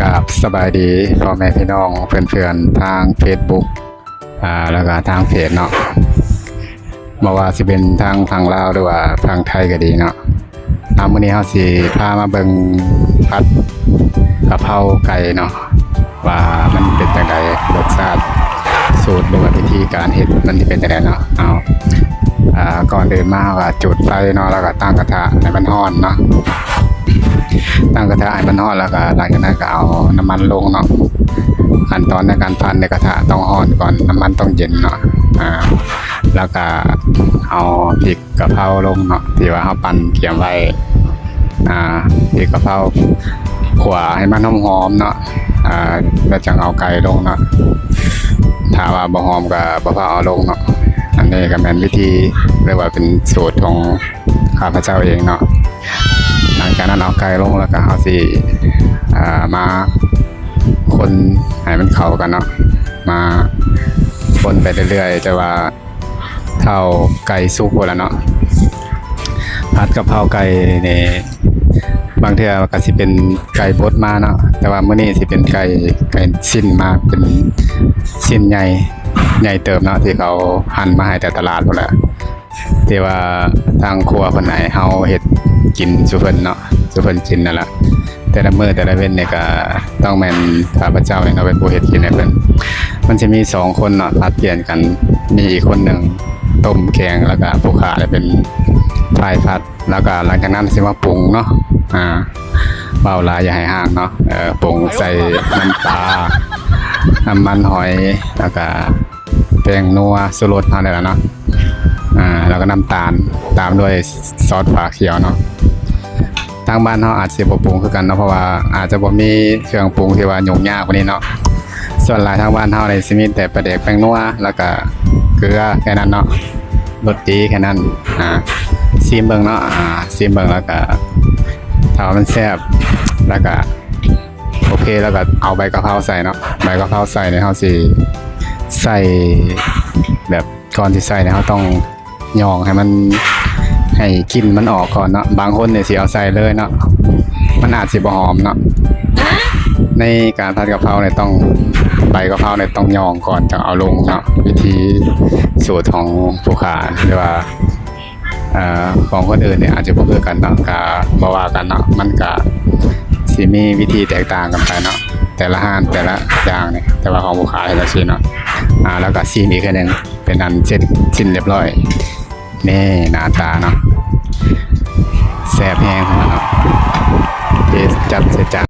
กับสบายดีพ่อแม่พี่น้องเพื่อนๆทาง Facebook แล้วก็ทางเพจเนาะบ่ว่าสิเป็นทางลาวหรือว่าทางไทยก็ดีเนาะมื้อนี้เฮาสิพามาเบิ่งผัดกะเพราไก่เนาะว่ามันเป็นจังได๋รสชาติสูตรหรือว่าวิธีการเฮ็ดมันสิเป็นจังได๋เนาะก่อนอื่นมาก็จุดไฟเนาะแล้วก็ตั้งกระทะให้มันร้อนเนาะตั้งกระทะให้มันร้อนแล้วก็หลังจากนั้นก็เอาน้ำมันลงเนาะขั้นตอนในการผัดในกระทะต้องร้อนก่อนน้ำมันต้องเย็นเนาะแล้วก็เอาพริกกะเพราลงเนาะที่ว่าเฮาปั่นเตรียมไว้พริกกะเพราขั่วให้มันหอมๆเนาะแล้วจังเอาไก่ลงเนาะถ้าว่าบ่หอมก็บ่พอเอาลงเนาะอันนี้ก็แม่นวิธีเรียกว่าเป็นสูตรของข้าพเจ้าเองเนาะหลังจากนั้นเอาไก่ลงแล้วก็เอาสิมาคนให้มันเข้ากันเนาะมาคนไปเรื่อยๆแต่ว่าเท่าไก่สุกหมดแล้วเนาะผัดกะเพราไก่นี่บางเทื่อก็สิเป็นไก่บดมาเนาะแต่ว่ามื้อนี้สิเป็นไก่ชิ้นมาเป็นชิ้นใหญ่เติมเนาะที่เขาหั่นมาให้แต่ตลาดพุ่นแหละที่ว่าทางครัวเพิ่นให้เฮาเฮ็ดกินซุเพิ่นเนาะซุเพิ่นกินนั่นแหละแต่ละมื้อแต่ละเว้นเนี่ยก็ต้องแม่นข้าพเจ้าเองเนาะเป็นผู้เฮ็ดกินให้เพิ่นมันจะมี2คนเนาะผลัดเปลี่ยนกันมีอีกคนหนึงต้มแกงแล้วก็ผู้ขาเนี่ยเป็นฝ่ายผัดแล้วก็หลังจากนั้นสิมาปรุงเนาะเบาหลายอย่าให้ห่างเนาะปรุงใส่น้ำปลาน้ำมันหอยแล้วก็แป้งนัวชูรสเท่านั้นแหละเนาะแล้วก็น้ำตาลตามด้วยซอสฝาเขียวเนาะทางบ้านเฮาอาจสิบ่ปรุงคือกันเนาะเพราะว่าอาจจะบ่มีเครื่องปรุงที่ว่ายุ่งยากกว่านี้เนาะส่วนหลายทางบ้านเฮานี่สิมีแต่ปลาแดกแป้งนัวแล้วก็เกลือแค่นั้นเนาะรสดีแค่นั้นชิมเบิ่งเนาะชิมเบิ่งแล้วก็ถ้ามันแซ่บแล้วก็โอเคแล้วก็เอาใบกะเพราใส่เนาะใบกะเพราใส่เนี่ยเฮาสิใส่แบบก่อนที่ใส่เนี่ยเฮาต้องย่องให้มันให้กลิ่นมันออกก่อนเนาะบางคนเนี่ยสิเอาใส่เลยเนาะมันอาจสิบ่หอมเนาะในการผัดกะเพราเนี่ยต้องใบกะเพราเนี่ยต้องย่องก่อนจะเอาลงเนาะวิธีสูตรของผู้ค้าหรือว่าของคนอื่นเนี่ยอาจจะบ่คือกันเนาะก็บ่ว่ากันเนาะมันก็สิมีวิธีแตกต่างกันไปเนาะแต่ละห้านแต่ละอย่างเนี่ยแต่ว่าของผู้ค้าแต่ละชิ้นเนาะแล้วก็ซีมอีกแค่นึงเป็นอันเสร็จชิ้นเรียบร้อยนี่หน้าตาเนาะแซ่บแห้งของมันเนาะจัดเสร็จจ้ะ